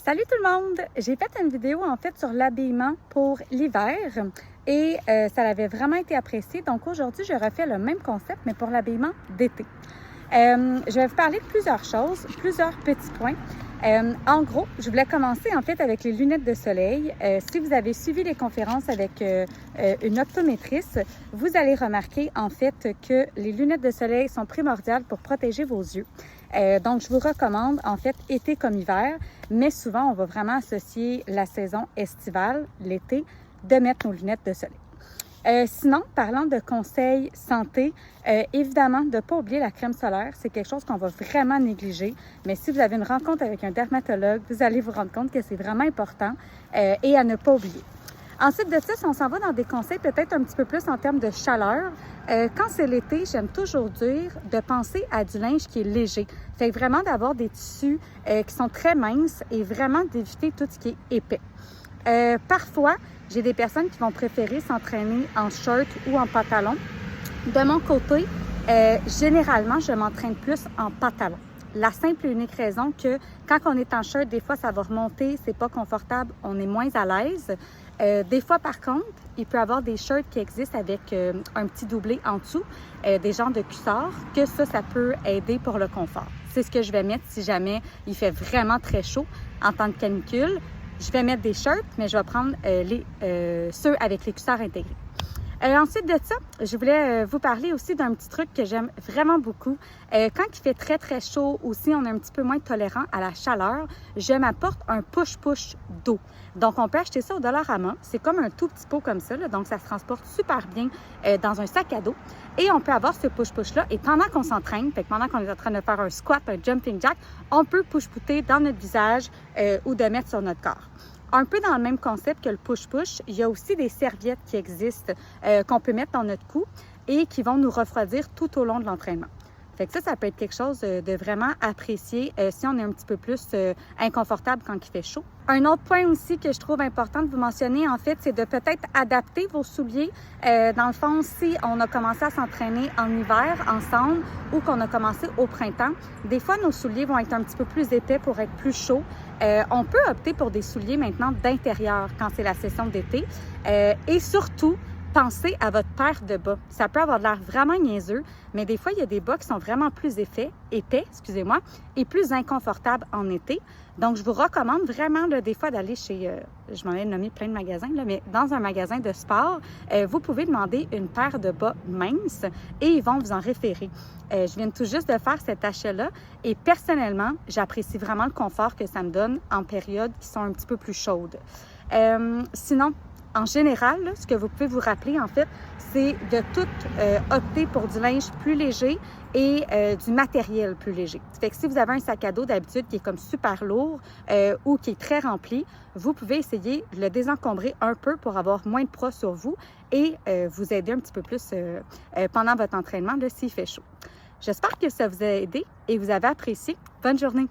Salut tout le monde! J'ai fait une vidéo en fait sur l'habillement pour l'hiver et ça avait vraiment été apprécié. Donc aujourd'hui, je refais le même concept mais pour l'habillement d'été. Je vais vous parler de plusieurs choses, plusieurs petits points. En gros, je voulais commencer en fait avec les lunettes de soleil. Si vous avez suivi les conférences avec une optométrice, vous allez remarquer en fait que les lunettes de soleil sont primordiales pour protéger vos yeux. Donc, je vous recommande en fait été comme hiver, mais souvent on va vraiment associer la saison estivale, l'été, de mettre nos lunettes de soleil. Sinon, parlant de conseils santé, évidemment, de ne pas oublier la crème solaire. C'est quelque chose qu'on va vraiment négliger. Mais si vous avez une rencontre avec un dermatologue, vous allez vous rendre compte que c'est vraiment important et à ne pas oublier. Ensuite de ça, si on s'en va dans des conseils peut-être un petit peu plus en termes de chaleur, quand c'est l'été, j'aime toujours dire de penser à du linge qui est léger. Fait que vraiment d'avoir des tissus qui sont très minces et vraiment d'éviter tout ce qui est épais. Parfois, j'ai des personnes qui vont préférer s'entraîner en short ou en pantalon. De mon côté, généralement, je m'entraîne plus en pantalon. La simple et unique raison que quand on est en shirt, des fois, ça va remonter, c'est pas confortable, on est moins à l'aise. Des fois, par contre, il peut y avoir des shirts qui existent avec un petit doublé en dessous, des genres de cuissards, que ça peut aider pour le confort. C'est ce que je vais mettre si jamais il fait vraiment très chaud en temps de canicule. Je vais mettre des shirts, mais je vais prendre ceux avec les cuissards intégrés. Ensuite de ça, je voulais vous parler aussi d'un petit truc que j'aime vraiment beaucoup. Quand il fait très, très chaud aussi, on est un petit peu moins tolérant à la chaleur, je m'apporte un push-push d'eau. Donc, on peut acheter ça au Dollarama. C'est comme un tout petit pot comme ça, là, donc ça se transporte super bien dans un sac à dos. Et on peut avoir ce push-push-là. Et pendant qu'on s'entraîne, pendant qu'on est en train de faire un squat, un jumping jack, on peut push-putter dans notre visage ou de mettre sur notre corps. Un peu dans le même concept que le push-push, il y a aussi des serviettes qui existent qu'on peut mettre dans notre cou et qui vont nous refroidir tout au long de l'entraînement. Fait que ça peut être quelque chose de vraiment apprécié si on est un petit peu plus inconfortable quand il fait chaud. Un autre point aussi que je trouve important de vous mentionner, en fait, c'est de peut-être adapter vos souliers. Dans le fond, si on a commencé à s'entraîner en hiver ensemble ou qu'on a commencé au printemps, des fois, nos souliers vont être un petit peu plus épais pour être plus chauds. On peut opter pour des souliers maintenant d'intérieur quand c'est la session d'été. Et surtout, pensez à votre paire de bas. Ça peut avoir l'air vraiment niaiseux, mais des fois, il y a des bas qui sont vraiment plus épais, et plus inconfortables en été. Donc, je vous recommande vraiment, là, des fois, d'aller chez, je m'en ai nommé plein de magasins, là, mais dans un magasin de sport, vous pouvez demander une paire de bas minces et ils vont vous en référer. Je viens tout juste de faire cet achat-là et personnellement, j'apprécie vraiment le confort que ça me donne en périodes qui sont un petit peu plus chaudes. Sinon, en général, là, ce que vous pouvez vous rappeler, en fait, c'est de tout opter pour du linge plus léger et du matériel plus léger. Fait que si vous avez un sac à dos d'habitude qui est comme super lourd ou qui est très rempli, vous pouvez essayer de le désencombrer un peu pour avoir moins de poids sur vous et vous aider un petit peu plus pendant votre entraînement s'il fait chaud. J'espère que ça vous a aidé et vous avez apprécié. Bonne journée!